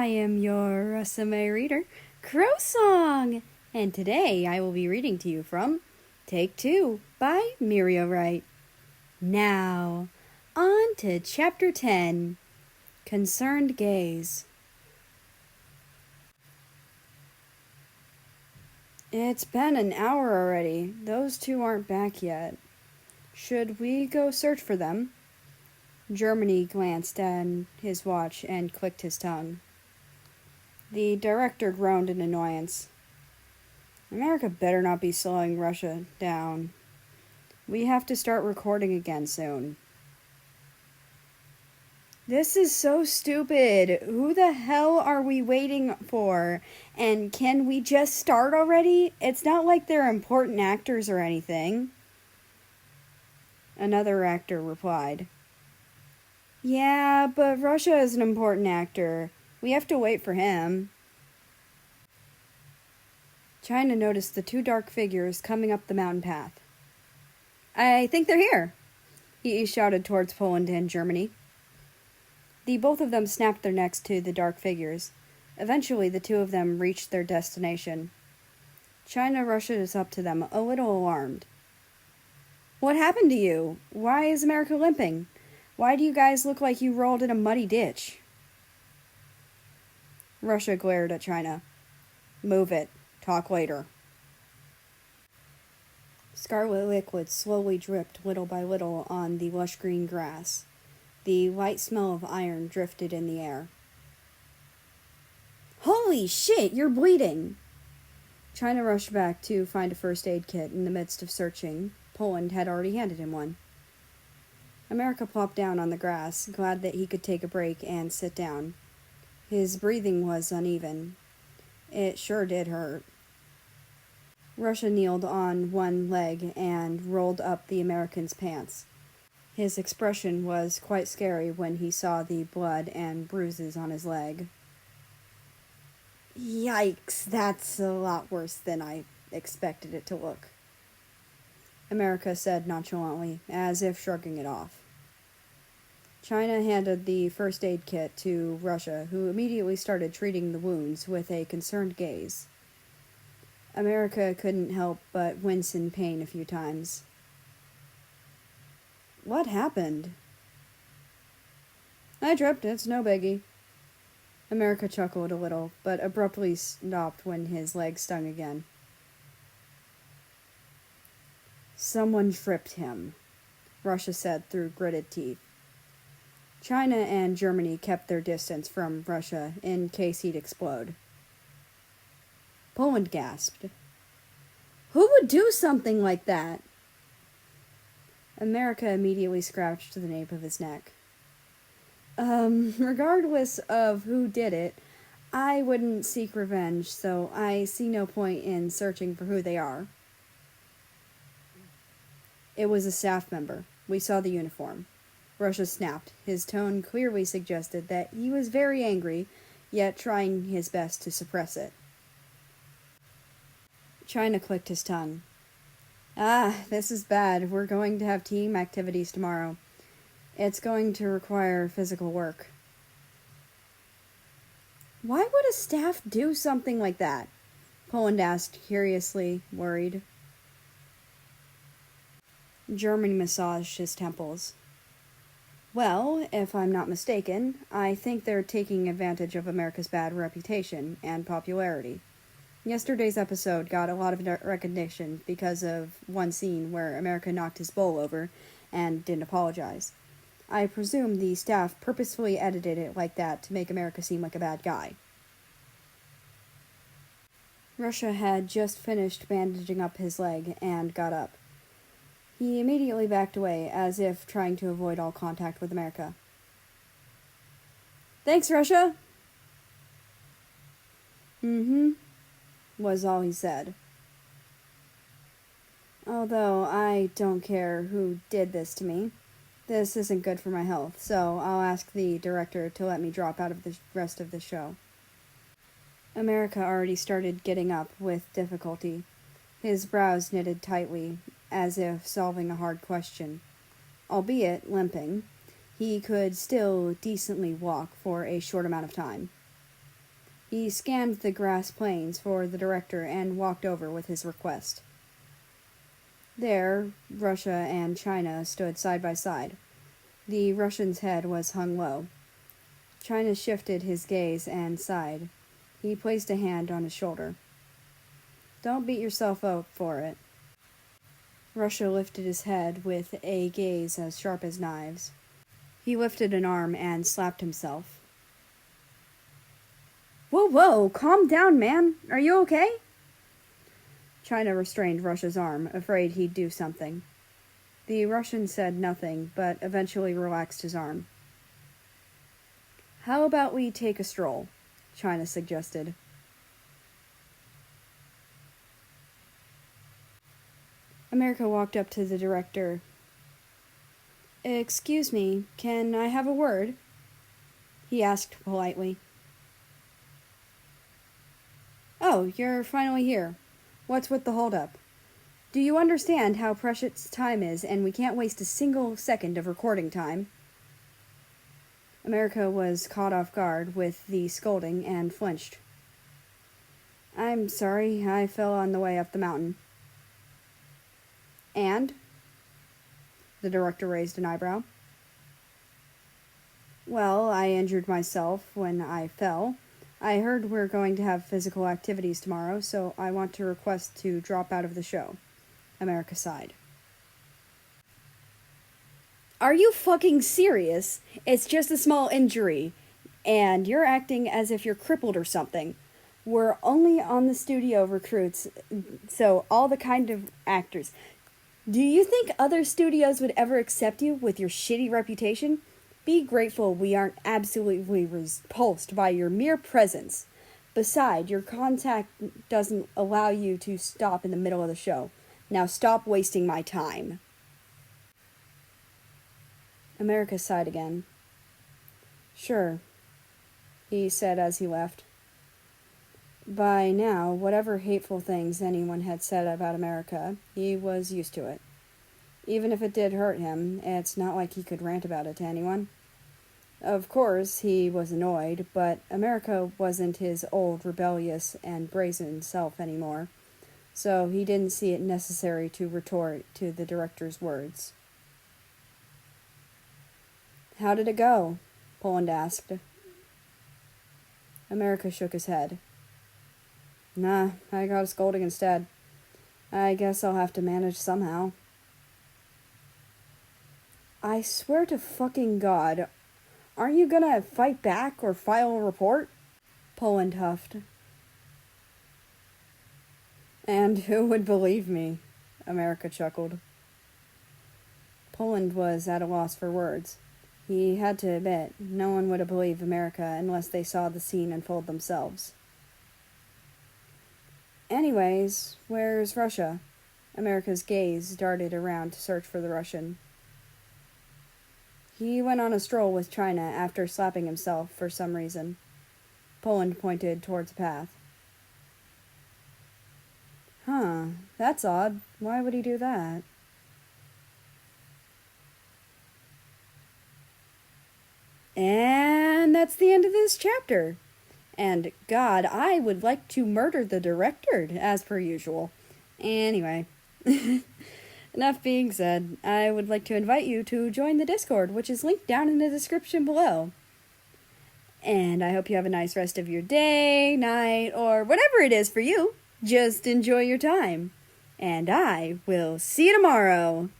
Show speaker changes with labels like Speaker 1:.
Speaker 1: I am your Rusame reader, Crow Song, and today I will be reading to you from Take 2 by Miriorite. Now, on to Chapter 10, Concerned Gaze. It's been an hour already. Those two aren't back yet. Should we go search for them? Germany glanced at his watch and clicked his tongue. The director groaned in annoyance. America better not be slowing Russia down. We have to start recording again soon. This is so stupid. Who the hell are we waiting for? And can we just start already? It's not like they're important actors or anything. Another actor replied. Yeah, but Russia is an important actor. We have to wait for him. China noticed the two dark figures coming up the mountain path. I think they're here, he shouted towards Poland and Germany. The both of them snapped their necks to the dark figures. Eventually, the two of them reached their destination. China rushes up to them, a little alarmed. What happened to you? Why is America limping? Why do you guys look like you rolled in a muddy ditch? Russia glared at China. Move it. Talk later. Scarlet liquid slowly dripped little by little on the lush green grass. The light smell of iron drifted in the air. Holy shit, you're bleeding! China rushed back to find a first aid kit in the midst of searching. Poland had already handed him one. America plopped down on the grass, glad that he could take a break and sit down. His breathing was uneven. It sure did hurt. Russia kneeled on one leg and rolled up the American's pants. His expression was quite scary when he saw the blood and bruises on his leg. Yikes, that's a lot worse than I expected it to look, America said nonchalantly, as if shrugging it off. China handed the first aid kit to Russia, who immediately started treating the wounds with a concerned gaze. America couldn't help but wince in pain a few times. What happened? I tripped, it's no biggie. America chuckled a little, but abruptly stopped when his leg stung again. Someone tripped him, Russia said through gritted teeth. China and Germany kept their distance from Russia in case he'd explode. Poland gasped. Who would do something like that? America immediately scratched the nape of his neck. Regardless of who did it, I wouldn't seek revenge, so I see no point in searching for who they are. It was a staff member. We saw the uniform. Russia snapped. His tone clearly suggested that he was very angry, yet trying his best to suppress it. China clicked his tongue. This is bad. We're going to have team activities tomorrow. It's going to require physical work. Why would a staff do something like that? Poland asked, curiously worried. Germany massaged his temples. Well, if I'm not mistaken, I think they're taking advantage of America's bad reputation and popularity. Yesterday's episode got a lot of recognition because of one scene where America knocked his bowl over and didn't apologize. I presume the staff purposefully edited it like that to make America seem like a bad guy. Russia had just finished bandaging up his leg and got up. He immediately backed away, as if trying to avoid all contact with America. Thanks, Russia! Was all he said. Although I don't care who did this to me. This isn't good for my health, so I'll ask the director to let me drop out of the rest of the show. America already started getting up with difficulty. His brows knitted tightly, as if solving a hard question. Albeit limping, he could still decently walk for a short amount of time. He scanned the grass plains for the director and walked over with his request. There, Russia and China stood side by side. The Russian's head was hung low. China shifted his gaze and sighed. He placed a hand on his shoulder. Don't beat yourself up for it. Russia lifted his head with a gaze as sharp as knives. He lifted an arm and slapped himself. Whoa, calm down, man. Are you okay? China restrained Russia's arm, afraid he'd do something. The Russian said nothing, but eventually relaxed his arm. How about we take a stroll? China suggested. America walked up to the director. Excuse me, can I have a word? He asked politely. Oh, you're finally here. What's with the holdup? Do you understand how precious time is, and we can't waste a single second of recording time? America was caught off guard with the scolding and flinched. I'm sorry, I fell on the way up the mountain. And? The director raised an eyebrow. Well, I injured myself when I fell. I heard we're going to have physical activities tomorrow, so I want to request to drop out of the show. America sighed. Are you fucking serious? It's just a small injury, and you're acting as if you're crippled or something. We're only on the studio recruits, so all the kind of actors. Do you think other studios would ever accept you with your shitty reputation? Be grateful we aren't absolutely repulsed by your mere presence. Besides, your contact doesn't allow you to stop in the middle of the show. Now stop wasting my time. America sighed again. Sure, he said as he left. By now, whatever hateful things anyone had said about America, he was used to it. Even if it did hurt him, it's not like he could rant about it to anyone. Of course, he was annoyed, but America wasn't his old rebellious and brazen self anymore, so he didn't see it necessary to retort to the director's words. How did it go? Poland asked. America shook his head. Nah, I got a scolding instead. I guess I'll have to manage somehow. I swear to fucking God, aren't you gonna fight back or file a report? Poland huffed. And who would believe me? America chuckled. Poland was at a loss for words. He had to admit, no one would have believed America unless they saw the scene unfold themselves. Anyways, where's Russia? America's gaze darted around to search for the Russian. He went on a stroll with China after slapping himself for some reason. Poland pointed towards the path. Huh, that's odd. Why would he do that? And that's the end of this chapter. And God, I would like to murder the director, as per usual. Anyway, enough being said, I would like to invite you to join the Discord, which is linked down in the description below. And I hope you have a nice rest of your day, night, or whatever it is for you. Just enjoy your time. And I will see you tomorrow.